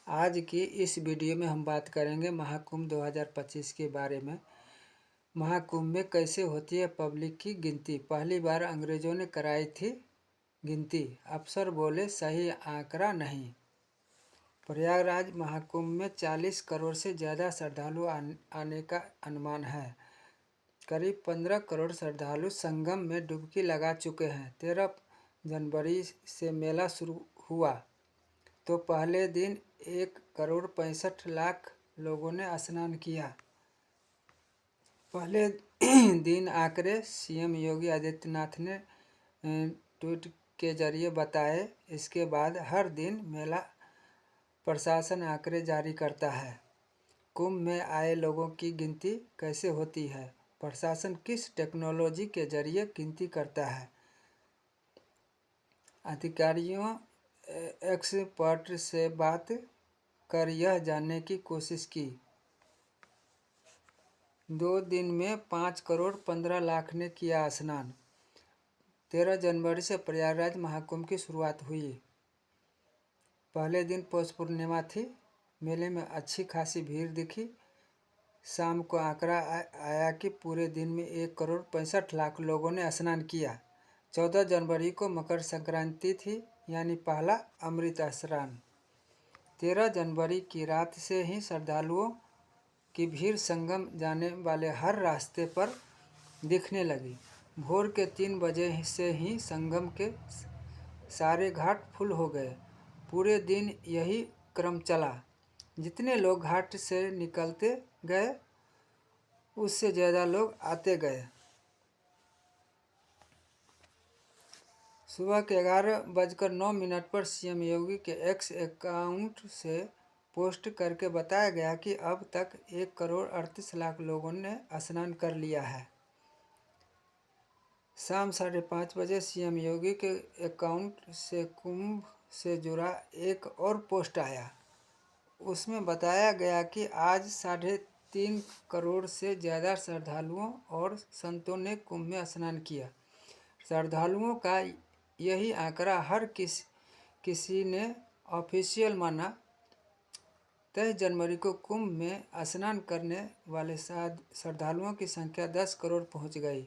आज की इस वीडियो में हम बात करेंगे महाकुंभ 2025 के बारे में। महाकुंभ में कैसे होती है पब्लिक की गिनती। पहली बार अंग्रेजों ने कराई थी गिनती। अफसर बोले सही आंकड़ा नहीं। प्रयागराज महाकुंभ में 40 करोड़ से ज़्यादा श्रद्धालु आने का अनुमान है। करीब 15 करोड़ श्रद्धालु संगम में डुबकी लगा चुके हैं। 13 जनवरी से मेला शुरू हुआ तो पहले दिन 1,65,00,000 लोगों ने स्नान किया। पहले दिन आंकड़े सीएम योगी आदित्यनाथ ने ट्वीट के जरिए बताए। इसके बाद हर दिन मेला प्रशासन आंकड़े जारी करता है। कुंभ में आए लोगों की गिनती कैसे होती है? प्रशासन किस टेक्नोलॉजी के जरिए गिनती करता है? अधिकारियों एक्सपर्ट से बात कर यह जानने की कोशिश की। 2 दिन में 5,15,00,000 ने किया स्नान। 13 जनवरी से प्रयागराज महाकुंभ की शुरुआत हुई। पहले दिन पौष पूर्णिमा थी। मेले में अच्छी खासी भीड़ दिखी। शाम को आंकड़ा आया कि पूरे दिन में 1,65,00,000 लोगों ने स्नान किया। 14 जनवरी को मकर संक्रांति थी, यानी पहला अमृत स्नान। 13 जनवरी की रात से ही श्रद्धालुओं की भीड़ संगम जाने वाले हर रास्ते पर दिखने लगी। भोर के 3 बजे से ही संगम के सारे घाट फुल हो गए। पूरे दिन यही क्रम चला। जितने लोग घाट से निकलते गए उससे ज़्यादा लोग आते गए। सुबह के 11:09 पर सीएम योगी के एक्स अकाउंट से पोस्ट करके बताया गया कि अब तक 1,38,00,000 लोगों ने स्नान कर लिया है। शाम 5:30 बजे सीएम योगी के अकाउंट से कुंभ से जुड़ा एक और पोस्ट आया। उसमें बताया गया कि आज 3.5 करोड़ से ज़्यादा श्रद्धालुओं और संतों ने कुंभ में स्नान किया। श्रद्धालुओं का यही आंकड़ा हर किसी ने ऑफिशियल माना। 23 जनवरी को कुंभ में स्नान करने वाले श्रद्धालुओं की संख्या 10 करोड़ पहुंच गई।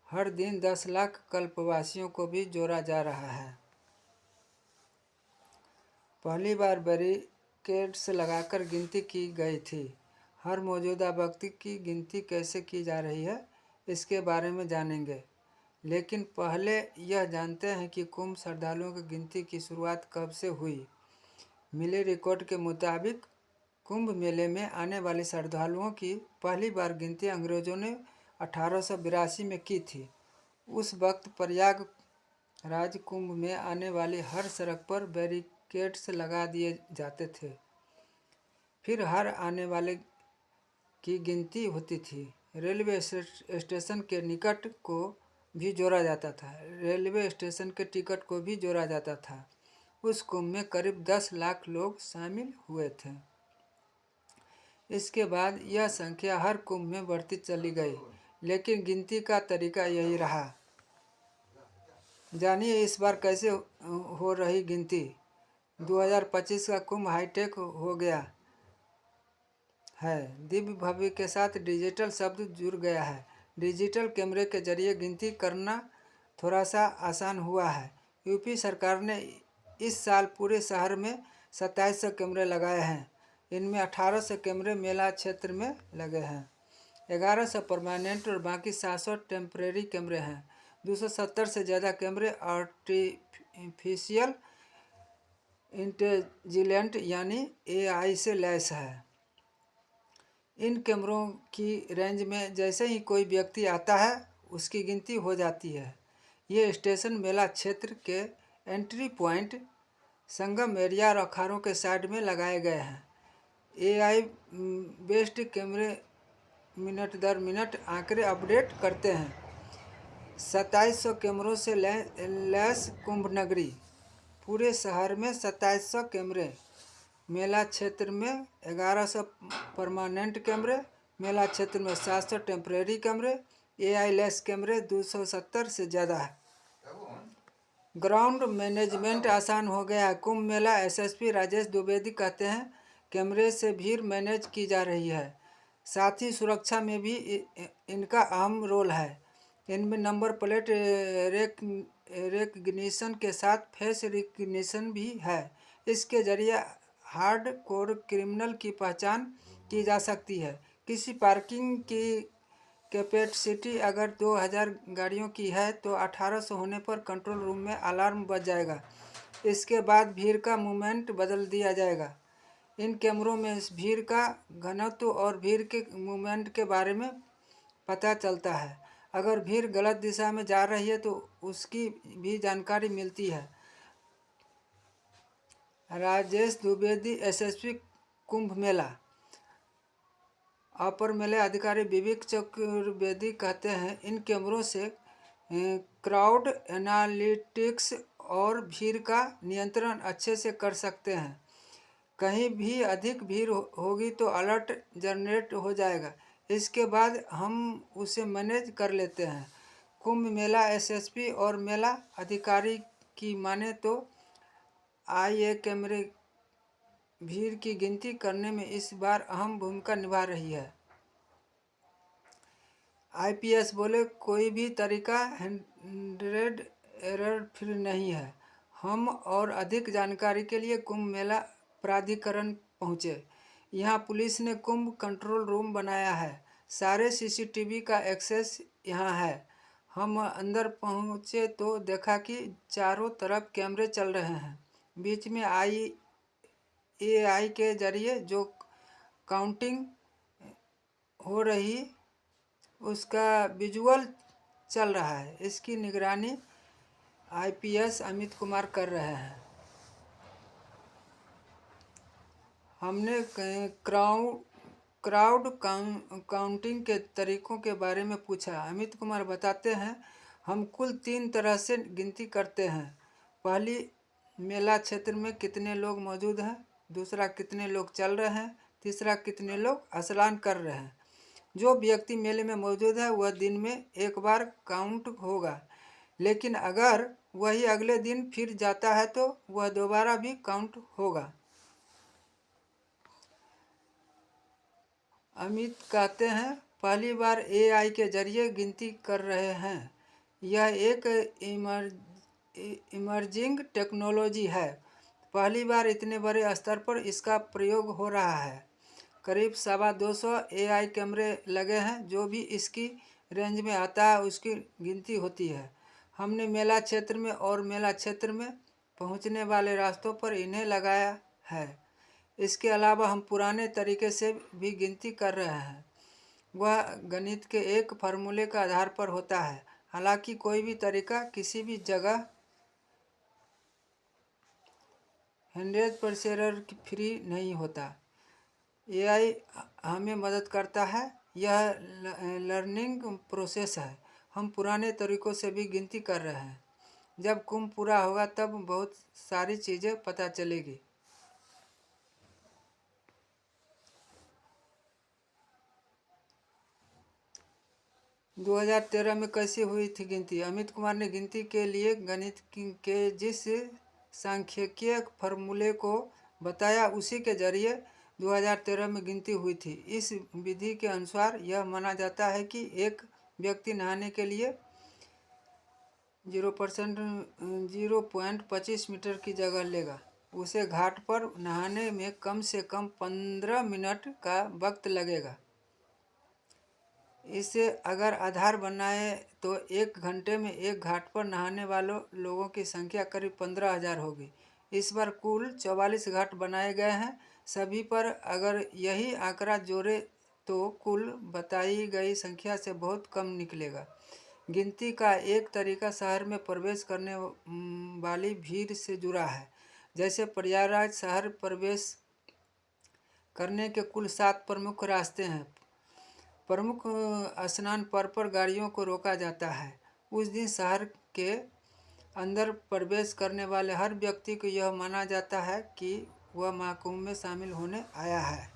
हर दिन 10 लाख कल्पवासियों को भी जोड़ा जा रहा है। पहली बार बैरिकेड्स लगाकर गिनती की गई थी। हर मौजूदा व्यक्ति की गिनती कैसे की जा रही है, इसके बारे में जानेंगे। लेकिन पहले यह जानते हैं कि कुंभ श्रद्धालुओं की गिनती की शुरुआत कब से हुई। मिले रिकॉर्ड के मुताबिक कुंभ मेले में आने वाले श्रद्धालुओं की पहली बार गिनती अंग्रेजों ने 1882 में की थी। उस वक्त प्रयागराज कुंभ में आने वाली हर सड़क पर बैरिकेड्स लगा दिए जाते थे। फिर हर आने वाले की गिनती होती थी। रेलवे स्टेशन के निकट को भी जोड़ा जाता था। रेलवे स्टेशन के टिकट को भी जोड़ा जाता था। उस कुंभ में करीब 10 लाख लोग शामिल हुए थे। इसके बाद यह संख्या हर कुंभ में बढ़ती चली गई, लेकिन गिनती का तरीका यही रहा। जानिए इस बार कैसे हो रही गिनती। 2025 का कुंभ हाईटेक हो गया है। दिव्य भव्य के साथ डिजिटल शब्द जुड़ गया है। डिजिटल कैमरे के जरिए गिनती करना थोड़ा सा आसान हुआ है। यूपी सरकार ने इस साल पूरे शहर में 2700 कैमरे लगाए हैं। इनमें 1800 कैमरे मेला क्षेत्र में लगे हैं। 1100 परमानेंट और बाकी 700 टेम्परेरी कैमरे हैं। 270 से ज़्यादा कैमरे आर्टिफिशियल इंटेलिजेंट यानी AI से लैस है। इन कैमरों की रेंज में जैसे ही कोई व्यक्ति आता है उसकी गिनती हो जाती है। ये स्टेशन मेला क्षेत्र के एंट्री पॉइंट, संगम एरिया और अखाड़ों के साइड में लगाए गए हैं। AI बेस्ड कैमरे मिनट दर मिनट आंकड़े अपडेट करते हैं। 2700 कैमरों से लैस कुंभ नगरी। पूरे शहर में 2700 कैमरे। मेला क्षेत्र में 1100 परमानेंट कैमरे। मेला क्षेत्र में 700 टेम्परेरी कैमरे। AI लेस कैमरे 270 से ज़्यादा है। ग्राउंड मैनेजमेंट आसान हो गया है। कुंभ मेला एसएसपी राजेश द्विवेदी कहते हैं कैमरे से भीड़ मैनेज की जा रही है। साथ ही सुरक्षा में भी इनका अहम रोल है। इनमें नंबर प्लेट रेकग्निशन के साथ फेस रिकग्निशन भी है। इसके जरिए हार्ड कोर क्रिमिनल की पहचान की जा सकती है। किसी पार्किंग की कैपेसिटी अगर 2000 गाड़ियों की है तो 1800 होने पर कंट्रोल रूम में अलार्म बज जाएगा। इसके बाद भीड़ का मूवमेंट बदल दिया जाएगा। इन कैमरों में भीड़ का घनत्व और भीड़ के मूवमेंट के बारे में पता चलता है। अगर भीड़ गलत दिशा में जा रही है तो उसकी भी जानकारी मिलती है। राजेश द्विवेदी, एसएसपी, कुंभ मेला। अपर मेले अधिकारी विवेक चतुर्वेदी कहते हैं इन कैमरों से क्राउड एनालिटिक्स और भीड़ का नियंत्रण अच्छे से कर सकते हैं। कहीं भी अधिक भीड़ होगी तो अलर्ट जनरेट हो जाएगा। इसके बाद हम उसे मैनेज कर लेते हैं। कुंभ मेला एसएसपी और मेला अधिकारी की माने तो आईए कैमरे भीड़ की गिनती करने में इस बार अहम भूमिका निभा रही है। आईपीएस बोले कोई भी तरीका 100 एरर फ्री नहीं है। हम और अधिक जानकारी के लिए कुंभ मेला प्राधिकरण पहुँचे। यहाँ पुलिस ने कुंभ कंट्रोल रूम बनाया है। सारे सीसीटीवी का एक्सेस यहाँ है। हम अंदर पहुँचे तो देखा कि चारों तरफ कैमरे चल रहे हैं। बीच में एआई के जरिए जो काउंटिंग हो रही उसका विजुअल चल रहा है। इसकी निगरानी आईपीएस अमित कुमार कर रहे हैं। हमने क्राउड काउंटिंग के तरीकों के बारे में पूछा। अमित कुमार बताते हैं हम कुल 3 तरह से गिनती करते हैं। पहली, मेला क्षेत्र में कितने लोग मौजूद हैं। दूसरा, कितने लोग चल रहे हैं। तीसरा, कितने लोग स्नान कर रहे हैं। जो व्यक्ति मेले में मौजूद है वह दिन में एक बार काउंट होगा, लेकिन अगर वही अगले दिन फिर जाता है तो वह दोबारा भी काउंट होगा। अमित कहते हैं पहली बार एआई के जरिए गिनती कर रहे हैं। यह एक इमर्जिंग टेक्नोलॉजी है। पहली बार इतने बड़े स्तर पर इसका प्रयोग हो रहा है। करीब 250 एआई कैमरे लगे हैं। जो भी इसकी रेंज में आता है उसकी गिनती होती है। हमने मेला क्षेत्र में और मेला क्षेत्र में पहुंचने वाले रास्तों पर इन्हें लगाया है। इसके अलावा हम पुराने तरीके से भी गिनती कर रहे हैं। वह गणित के एक फार्मूले के आधार पर होता है। हालांकि कोई भी तरीका किसी भी जगह 100% फ्री नहीं होता। एआई हमें मदद करता है। यह लर्निंग प्रोसेस है। हम पुराने तरीकों से भी गिनती कर रहे हैं। जब कुंभ पूरा होगा तब बहुत सारी चीज़ें पता चलेगी। दो 2013 में कैसे हुई थी गिनती। अमित कुमार ने गिनती के लिए गणित के जिस सांख्यिकीय फार्मूले को बताया उसी के जरिए 2013 में गिनती हुई थी। इस विधि के अनुसार यह माना जाता है कि एक व्यक्ति नहाने के लिए 0.25 मीटर की जगह लेगा। उसे घाट पर नहाने में कम से कम 15 मिनट का वक्त लगेगा। इसे अगर आधार बनाए तो 1 घंटे में एक घाट पर नहाने वालों लोगों की संख्या करीब 15,000 होगी। इस बार कुल 44 घाट बनाए गए हैं। सभी पर अगर यही आंकड़ा जोड़े तो कुल बताई गई संख्या से बहुत कम निकलेगा। गिनती का एक तरीका शहर में प्रवेश करने वाली भीड़ से जुड़ा है। जैसे प्रयागराज शहर प्रवेश करने के कुल 7 प्रमुख रास्ते हैं। प्रमुख स्नान पर गाड़ियों को रोका जाता है। उस दिन शहर के अंदर प्रवेश करने वाले हर व्यक्ति को यह माना जाता है कि वह महाकुंभ में शामिल होने आया है।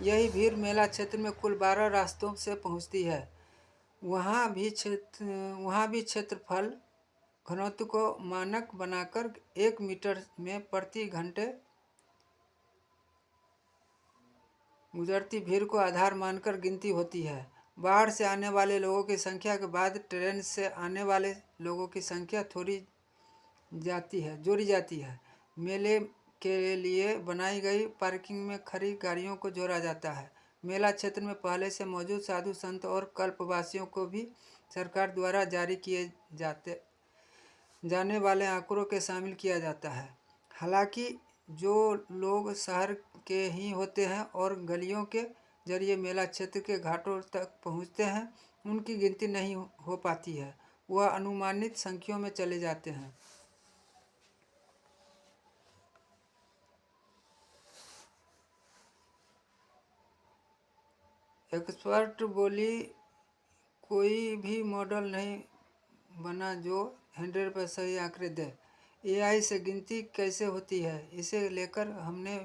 यही भीड़ मेला क्षेत्र में कुल 12 रास्तों से पहुंचती है। वहाँ भी क्षेत्रफल घनत्व को मानक बनाकर 1 मीटर में प्रति घंटे गुजरती भीड़ को आधार मानकर गिनती होती है। बाहर से आने वाले लोगों की संख्या के बाद ट्रेन से आने वाले लोगों की संख्या जोड़ी जाती है। मेले के लिए बनाई गई पार्किंग में खड़ी गाड़ियों को जोड़ा जाता है। मेला क्षेत्र में पहले से मौजूद साधु संत और कल्पवासियों को भी सरकार द्वारा जारी किए जाने वाले आंकड़ों के शामिल किया जाता है। हालांकि जो लोग शहर के ही होते हैं और गलियों के जरिए मेला क्षेत्र के घाटों तक पहुंचते हैं, उनकी गिनती नहीं हो पाती है, वह अनुमानित संख्याओं में चले जाते हैं। एक्सपर्ट बोली, कोई भी मॉडल नहीं बना जो 100% सही आंकड़े दे। एआई से गिनती कैसे होती है, इसे लेकर हमने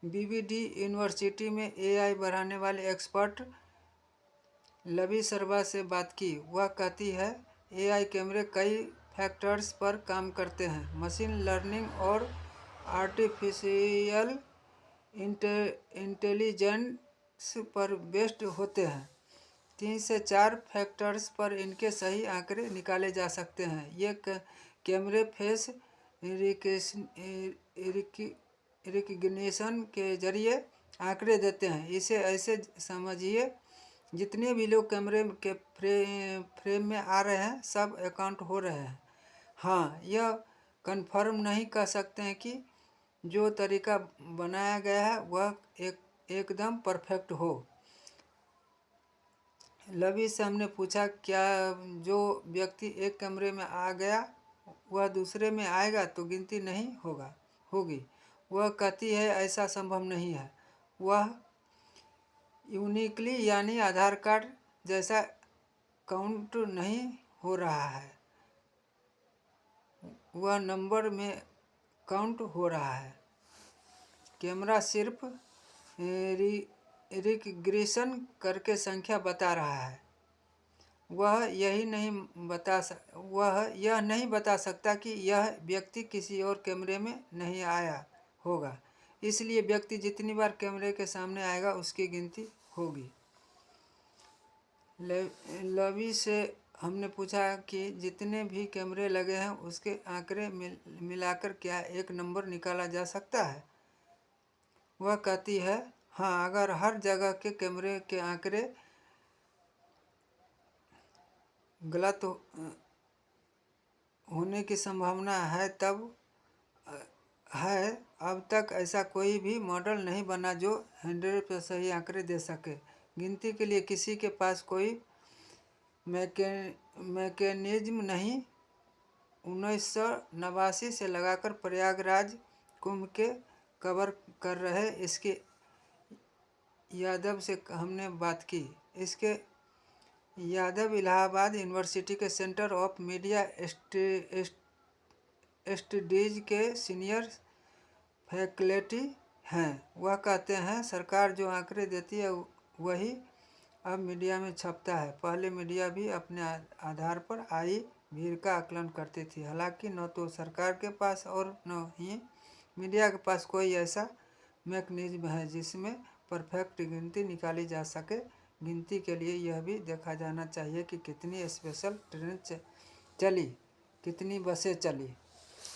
बीबीडी यूनिवर्सिटी में एआई बढ़ाने वाले एक्सपर्ट लवी शर्मा से बात की। वह कहती है, एआई कैमरे कई फैक्टर्स पर काम करते हैं। मशीन लर्निंग और आर्टिफिशियल इंटेलिजेंस पर बेस्ड होते हैं। 3 से 4 फैक्टर्स पर इनके सही आंकड़े निकाले जा सकते हैं। ये कैमरे फेस रिकग्निशन के जरिए आंकड़े देते हैं। इसे ऐसे समझिए, जितने भी लोग कैमरे के फ्रेम में आ रहे हैं, सब अकाउंट हो रहे हैं। हाँ, यह कन्फर्म नहीं कर सकते हैं कि जो तरीका बनाया गया है वह एकदम परफेक्ट हो। लवी से हमने पूछा, क्या जो व्यक्ति एक कमरे में आ गया वह दूसरे में आएगा तो गिनती नहीं होगी। वह कहती है, ऐसा संभव नहीं है। वह यूनिकली यानी आधार कार्ड जैसा काउंट नहीं हो रहा है, वह नंबर में काउंट हो रहा है। कैमरा सिर्फ रिकग्निशन करके संख्या बता रहा है। वह यह नहीं बता सकता कि यह व्यक्ति किसी और कैमरे में नहीं आया होगा। इसलिए व्यक्ति जितनी बार कैमरे के सामने आएगा उसकी गिनती होगी। लवी से हमने पूछा कि जितने भी कैमरे लगे हैं उसके आंकड़े मिलाकर क्या एक नंबर निकाला जा सकता है। वह कहती है, हाँ, अगर हर जगह के कैमरे के आंकड़े गलत होने की संभावना है अब तक ऐसा कोई भी मॉडल नहीं बना जो 100% सही आंकड़े दे सके। गिनती के लिए किसी के पास कोई मैकेनिज्म नहीं। 1989 से लगाकर प्रयागराज कुंभ के कवर कर रहे इसके यादव से हमने बात की। इसके यादव इलाहाबाद यूनिवर्सिटी के सेंटर ऑफ मीडिया स्टडीज के सीनियर फैकल्टी हैं। वह कहते हैं, सरकार जो आंकड़े देती है वही अब मीडिया में छपता है। पहले मीडिया भी अपने आधार पर आई भीड़ का आकलन करती थी। हालांकि न तो सरकार के पास और न ही मीडिया के पास कोई ऐसा मैकेनिज्म है जिसमें परफेक्ट गिनती निकाली जा सके। गिनती के लिए यह भी देखा जाना चाहिए कि कितनी स्पेशल ट्रेन चली, कितनी बसें चली।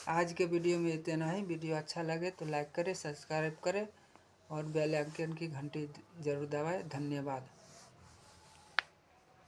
आज के वीडियो में इतना ही। वीडियो अच्छा लगे तो लाइक करें, सब्सक्राइब करें और बेल आइकन की घंटी जरूर दबाएं। धन्यवाद।